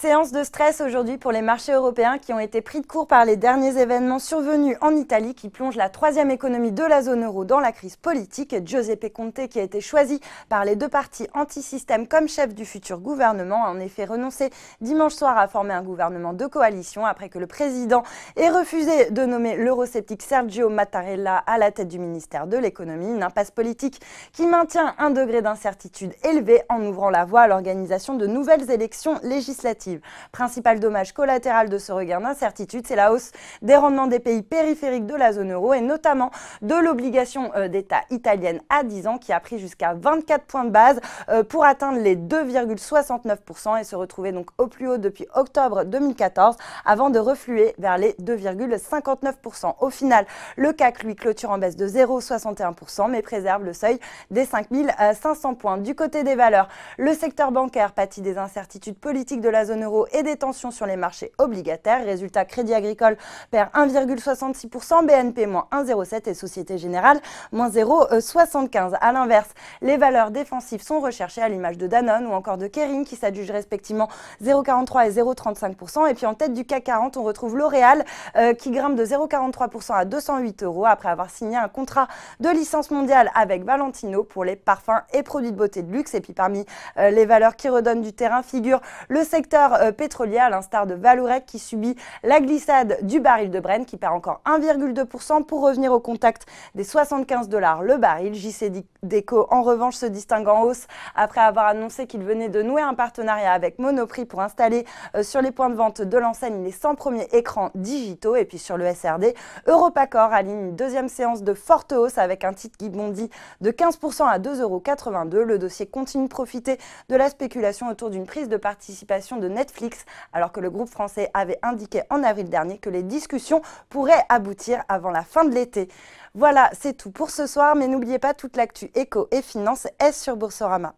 Séance de stress aujourd'hui pour les marchés européens qui ont été pris de court par les derniers événements survenus en Italie qui plongent la troisième économie de la zone euro dans la crise politique. Giuseppe Conte, qui a été choisi par les deux partis anti-système comme chef du futur gouvernement, a en effet renoncé dimanche soir à former un gouvernement de coalition après que le président ait refusé de nommer l'eurosceptique Sergio Mattarella à la tête du ministère de l'économie. Une impasse politique qui maintient un degré d'incertitude élevé en ouvrant la voie à l'organisation de nouvelles élections législatives. Principal dommage collatéral de ce regain d'incertitude, c'est la hausse des rendements des pays périphériques de la zone euro et notamment de l'obligation d'État italienne à 10 ans qui a pris jusqu'à 24 points de base pour atteindre les 2,69% et se retrouver donc au plus haut depuis octobre 2014 avant de refluer vers les 2,59%. Au final, le CAC lui clôture en baisse de 0,61% mais préserve le seuil des 5500 points. Du côté des valeurs, le secteur bancaire pâtit des incertitudes politiques de la zone euro et des tensions sur les marchés obligataires. Résultat, Crédit Agricole perd 1,66%, BNP moins 1,07% et Société Générale moins 0,75%. A l'inverse, les valeurs défensives sont recherchées à l'image de Danone ou encore de Kering qui s'adjugent respectivement 0,43% et 0,35%. Et puis en tête du CAC 40, on retrouve L'Oréal qui grimpe de 0,43% à 208 € après avoir signé un contrat de licence mondiale avec Valentino pour les parfums et produits de beauté de luxe. Et puis parmi les valeurs qui redonnent du terrain figure le secteur pétrolier à l'instar de Vallourec qui subit la glissade du baril de Brent qui perd encore 1,2% pour revenir au contact des 75 $ le baril. JCDecaux en revanche se distingue en hausse après avoir annoncé qu'il venait de nouer un partenariat avec Monoprix pour installer sur les points de vente de l'enseigne les 100 premiers écrans digitaux. Et puis sur le SRD, Europacor aligne une deuxième séance de forte hausse avec un titre qui bondit de 15% à 2,82 €. Le dossier continue de profiter de la spéculation autour d'une prise de participation de Netflix, alors que le groupe français avait indiqué en avril dernier que les discussions pourraient aboutir avant la fin de l'été. Voilà, c'est tout pour ce soir, mais n'oubliez pas toute l'actu éco et finance est sur Boursorama.